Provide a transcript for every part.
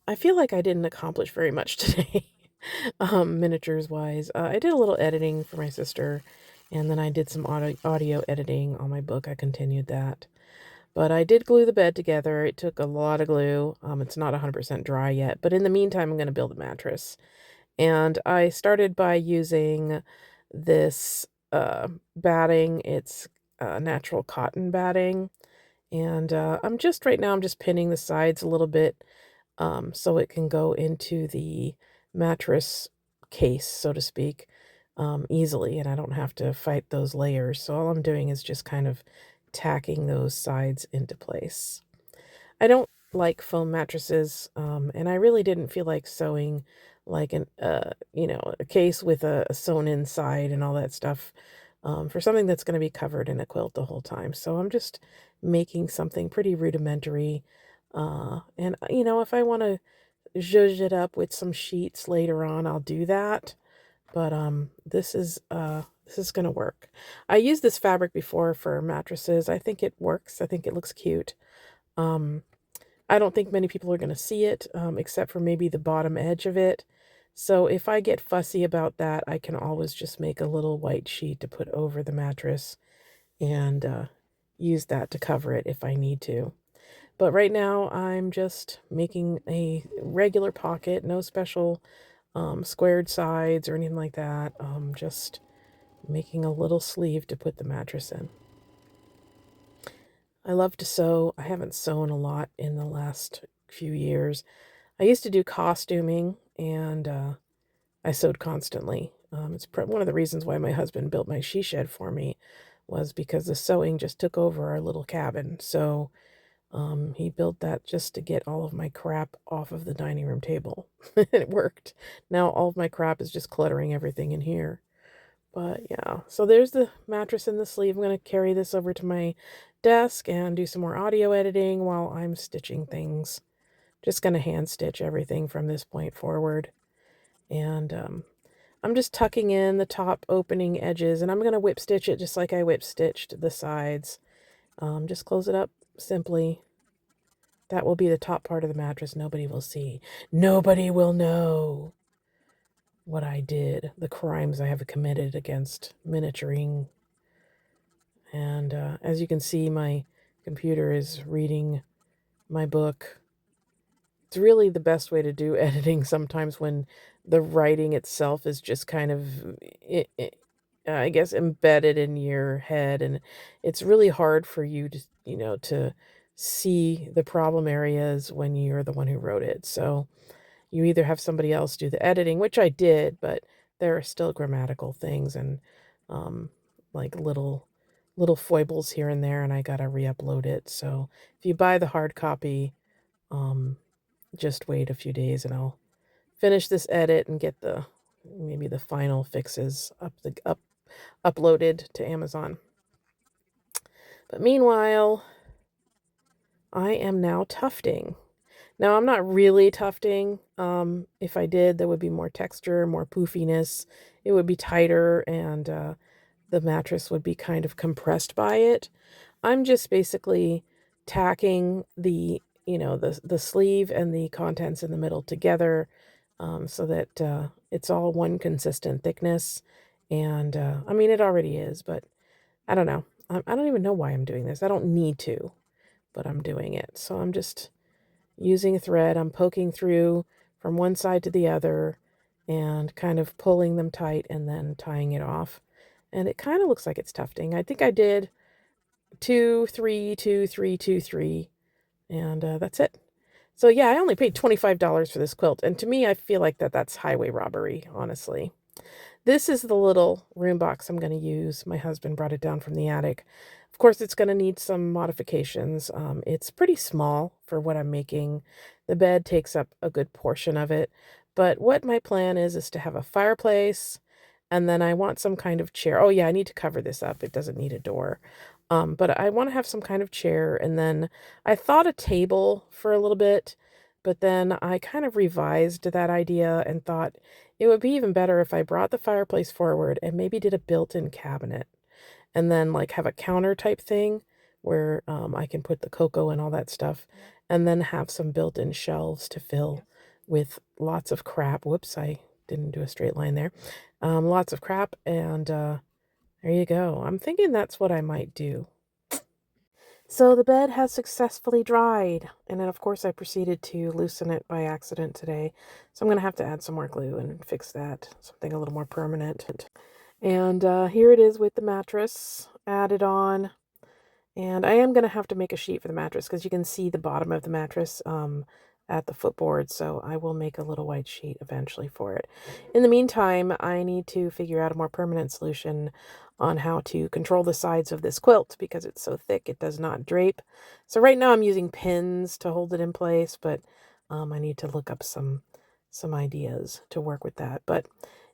I feel like I didn't accomplish very much today, miniatures wise. I did a little editing for my sister, and then I did some audio editing on my book. I continued that. But I did glue the bed together. It took a lot of glue. It's not 100% dry yet, but in the meantime, I'm going to build a mattress. And I started by using this batting. It's natural cotton batting. And right now, I'm just pinning the sides a little bit so it can go into the mattress case, so to speak, easily, and I don't have to fight those layers. So all I'm doing is just kind of tacking those sides into place. I don't like foam mattresses, and I really didn't feel like sewing like a case with a sewn inside and all that stuff for something that's going to be covered in a quilt the whole time. So I'm just making something pretty rudimentary. If I want to zhuzh it up with some sheets later on, I'll do that. But this is gonna work. I used this fabric before for mattresses. I think it works. I think it looks cute. Um, I don't think many people are gonna see it, except for maybe the bottom edge of it. So if I get fussy about that, I can always just make a little white sheet to put over the mattress and use that to cover it if I need to. But right now, I'm just making a regular pocket, no special squared sides or anything like that. Just making a little sleeve to put the mattress in. I love to sew. I haven't sewn a lot in the last few years. I used to do costuming, and I sewed constantly. It's one of the reasons why my husband built my she shed for me was because the sewing just took over our little cabin. So he built that just to get all of my crap off of the dining room table. It worked. Now all of my crap is just cluttering everything in here. But yeah, so there's the mattress in the sleeve. I'm going to carry this over to my desk and do some more audio editing while I'm stitching things. Just going to hand stitch everything from this point forward. And I'm just tucking in the top opening edges, and I'm going to whip stitch it just like I whip stitched the sides. Just close it up simply. That will be the top part of the mattress. Nobody will see. Nobody will know what I did, the crimes I have committed against miniaturing. And as you can see, my computer is reading my book. It's really the best way to do editing sometimes when the writing itself is just kind of, I guess, embedded in your head. And it's really hard for you to see the problem areas when you're the one who wrote it. So you either have somebody else do the editing, which I did, but there are still grammatical things and um, like little foibles here and there, and I gotta re-upload it. So if you buy the hard copy, um, just wait a few days and I'll finish this edit and get maybe the final fixes uploaded to Amazon. But meanwhile, I am now tufting. Now, I'm not really tufting. If I did, there would be more texture, more poofiness. It would be tighter, and the mattress would be kind of compressed by it. I'm just basically tacking the sleeve and the contents in the middle together so that it's all one consistent thickness. And I mean, it already is, but I don't know. I don't even know why I'm doing this. I don't need to, but I'm doing it. So I'm just using a thread. I'm poking through from one side to the other and kind of pulling them tight and then tying it off. And it kind of looks like it's tufting. I think I did 2, 3, 2, 3, 2, 3, and that's it. So yeah, I only paid $25 for this quilt, and to me, I feel like that's highway robbery, honestly. This is the little room box I'm going to use. My husband brought it down from the attic. Of course, it's going to need some modifications. It's pretty small for what I'm making. The bed takes up a good portion of it. But what my plan is to have a fireplace, and then I want some kind of chair. Oh yeah, I need to cover this up. It doesn't need a door. But I want to have some kind of chair, and then I thought a table for a little bit, but then I kind of revised that idea and thought it would be even better if I brought the fireplace forward and maybe did a built-in cabinet and then like have a counter type thing where I can put the cocoa and all that stuff and then have some built-in shelves to fill with lots of crap. Whoops, I didn't do a straight line there. Lots of crap, and there you go. I'm thinking that's what I might do. So the bed has successfully dried, and then of course I proceeded to loosen it by accident today. So I'm going to have to add some more glue and fix that, something a little more permanent. And here it is with the mattress added on. And I am going to have to make a sheet for the mattress because you can see the bottom of the mattress at the footboard. So I will make a little white sheet eventually for it. In the meantime, I need to figure out a more permanent solution on how to control the sides of this quilt because it's so thick it does not drape. So right now I'm using pins to hold it in place, but I need to look up some ideas to work with that. But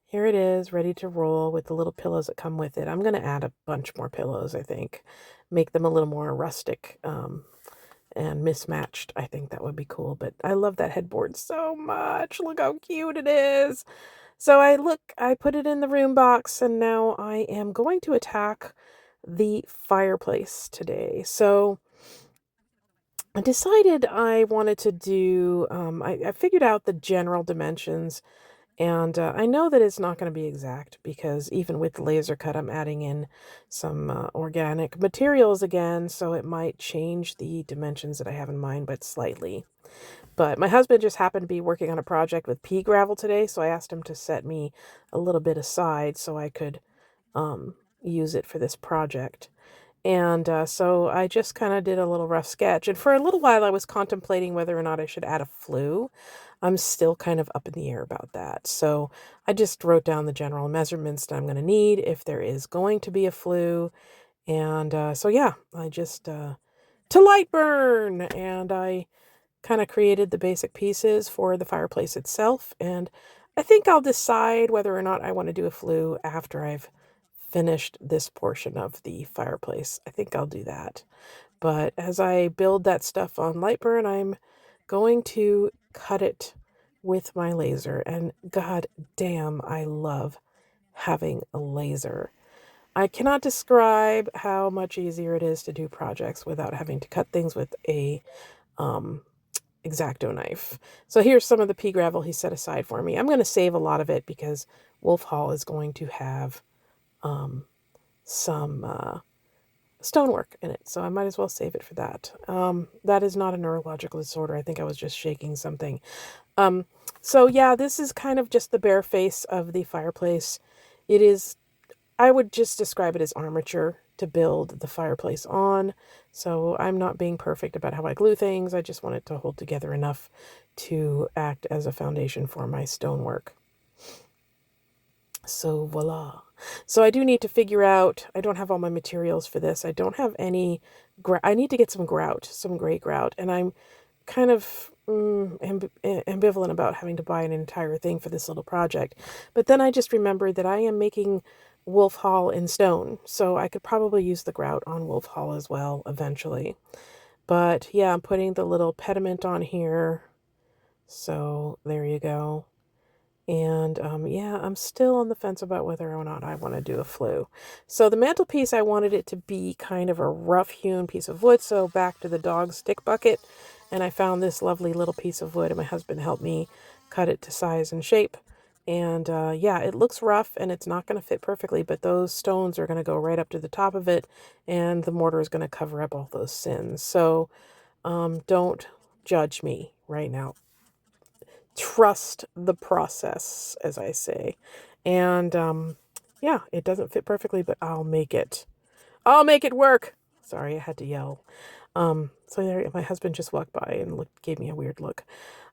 here it is, ready to roll with the little pillows that come with it. I'm going to add a bunch more pillows, I think. Make them a little more rustic and mismatched. I think that would be cool. But I love that headboard so much. Look how cute it is. So I put it in the room box, and now I am going to attack the fireplace today. So I decided I wanted to do, I figured out the general dimensions. And I know that it's not going to be exact because even with the laser cut, I'm adding in some organic materials again, so it might change the dimensions that I have in mind, but slightly. But my husband just happened to be working on a project with pea gravel today, so I asked him to set me a little bit aside so I could use it for this project. And so I just kind of did a little rough sketch. And for a little while, I was contemplating whether or not I should add a flue. I'm still kind of up in the air about that. So I just wrote down the general measurements that I'm going to need if there is going to be a flue. And so, yeah, I just to light burn. And I kind of created the basic pieces for the fireplace itself. And I think I'll decide whether or not I want to do a flue after I've finished this portion of the fireplace. I think I'll do that. But as I build that stuff on Lightburn, I'm going to cut it with my laser. And god damn, I love having a laser. I cannot describe how much easier it is to do projects without having to cut things with a X-Acto knife. So here's some of the pea gravel he set aside for me. I'm going to save a lot of it because Wolf Hall is going to have some stonework in it, so I might as well save it for that. That is not a neurological disorder. I think I was just shaking something. So yeah, this is kind of just the bare face of the fireplace. It is, I would just describe it as armature to build the fireplace on. So I'm not being perfect about how I glue things. I just want it to hold together enough to act as a foundation for my stonework. So voila. So I do need to figure out, I don't have all my materials for this. I don't have any, I need to get some grout, some gray grout. And I'm kind of ambivalent about having to buy an entire thing for this little project. But then I just remembered that I am making Wolf Hall in stone. So I could probably use the grout on Wolf Hall as well eventually. But yeah, I'm putting the little pediment on here. So there you go. And yeah, I'm still on the fence about whether or not I want to do a flue. So the mantelpiece, I wanted it to be kind of a rough-hewn piece of wood. So back to the dog stick bucket. And I found this lovely little piece of wood, and my husband helped me cut it to size and shape. And yeah, it looks rough, and it's not going to fit perfectly, but those stones are going to go right up to the top of it, and the mortar is going to cover up all those sins. So don't judge me right now. Trust the process, as I say. And yeah, it doesn't fit perfectly, but I'll make it. I'll make it work. Sorry, I had to yell. So there, my husband just walked by and gave me a weird look.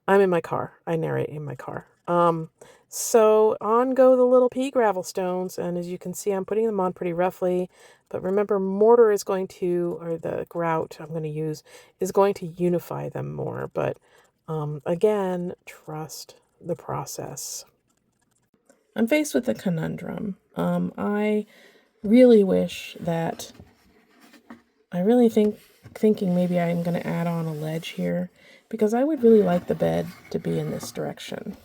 I'm in my car. I narrate in my car. So on go the little pea gravel stones, and as you can see, I'm putting them on pretty roughly. But remember, mortar is going to, or the grout I'm going to use, is going to unify them more. But again, trust the process. I'm faced with a conundrum. I really wish that, thinking maybe I'm going to add on a ledge here, because I would really like the bed to be in this direction.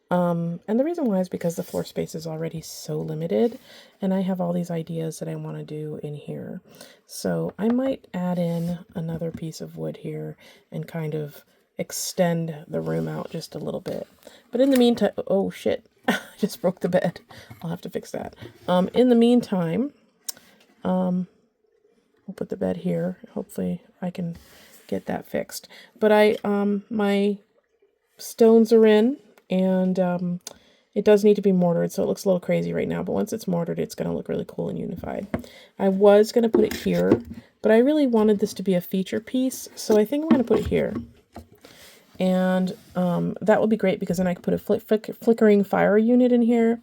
And the reason why is because the floor space is already so limited, and I have all these ideas that I want to do in here. So I might add in another piece of wood here and kind of extend the room out just a little bit. But in the meantime, oh shit, I just broke the bed. I'll have to fix that. In the meantime, we'll put the bed here. Hopefully I can get that fixed. But my stones are in, and it does need to be mortared, so it looks a little crazy right now, but once it's mortared, it's going to look really cool and unified. I was going to put it here, but I really wanted this to be a feature piece, so I think I'm going to put it here. And that will be great because then I can put a flickering fire unit in here,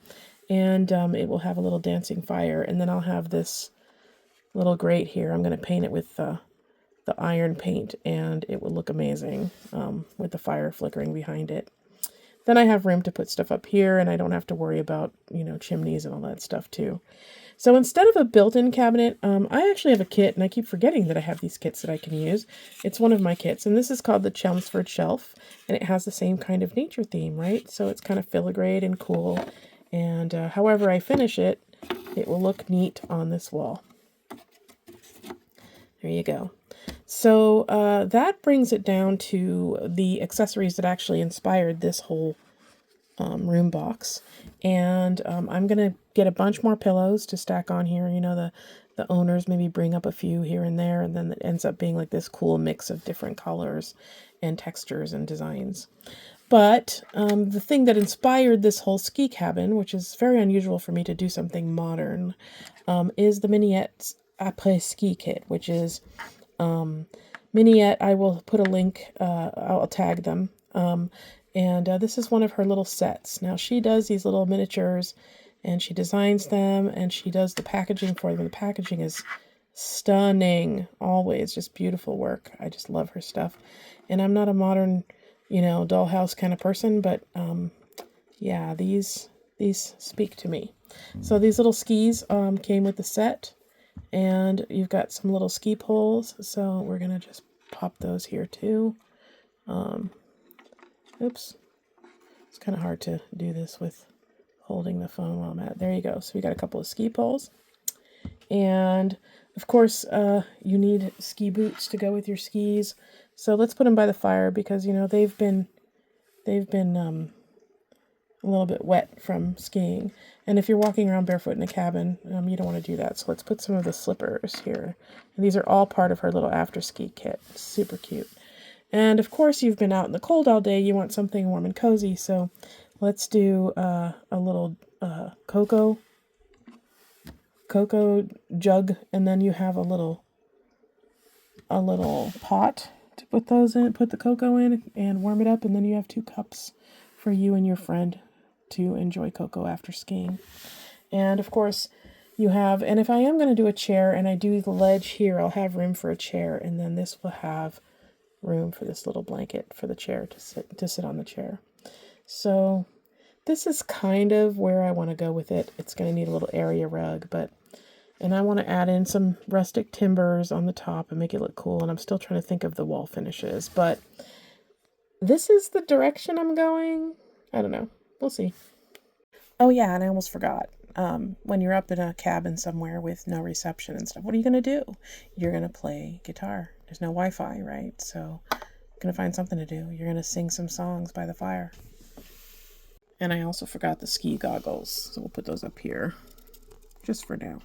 and it will have a little dancing fire. And then I'll have this little grate here. I'm going to paint it with the iron paint, and it will look amazing with the fire flickering behind it. Then I have room to put stuff up here, and I don't have to worry about, chimneys and all that stuff too. So instead of a built-in cabinet, I actually have a kit, and I keep forgetting that I have these kits that I can use. It's one of my kits, and this is called the Chelmsford Shelf, and it has the same kind of nature theme, right? So it's kind of filigree and cool, and however I finish it, it will look neat on this wall. There you go. So that brings it down to the accessories that actually inspired this whole room box. And I'm going to get a bunch more pillows to stack on here. The owners maybe bring up a few here and there, and then it ends up being like this cool mix of different colors and textures and designs. But the thing that inspired this whole ski cabin, which is very unusual for me to do something modern, is the Mignonette Apres Ski kit, which is Mignonette. I will put a link, I'll tag them. And this is one of her little sets. Now she does these little miniatures, and she designs them, and she does the packaging for them. The packaging is stunning, always just beautiful work. I just love her stuff. And I'm not a modern, dollhouse kind of person, but yeah, these speak to me. So these little skis came with the set. And you've got some little ski poles, so we're going to just pop those here too. Oops. It's kind of hard to do this with holding the phone while I'm at it. There you go. So we got a couple of ski poles. And, of course, you need ski boots to go with your skis. So let's put them by the fire because, they've been a little bit wet from skiing. And if you're walking around barefoot in a cabin, you don't want to do that. So let's put some of the slippers here. And these are all part of her little after ski kit. Super cute. And of course, you've been out in the cold all day. You want something warm and cozy. So let's do a little cocoa jug. And then you have a little pot to put those in, put the cocoa in and warm it up. And then you have 2 cups for you and your friend to enjoy cocoa after skiing. And of course you have, and if I am going to do a chair and I do the ledge here, I'll have room for a chair, and then this will have room for this little blanket for the chair to sit on the chair. So this is kind of where I want to go with it. It's going to need a little area rug, and I want to add in some rustic timbers on the top and make it look cool. And I'm still trying to think of the wall finishes, but this is the direction I'm going. I don't know. We'll see. Oh yeah, and I almost forgot. When you're up in a cabin somewhere with no reception and stuff, what are you going to do? You're going to play guitar. There's no Wi-Fi, right? So you're going to find something to do. You're going to sing some songs by the fire. And I also forgot the ski goggles, so we'll put those up here just for now.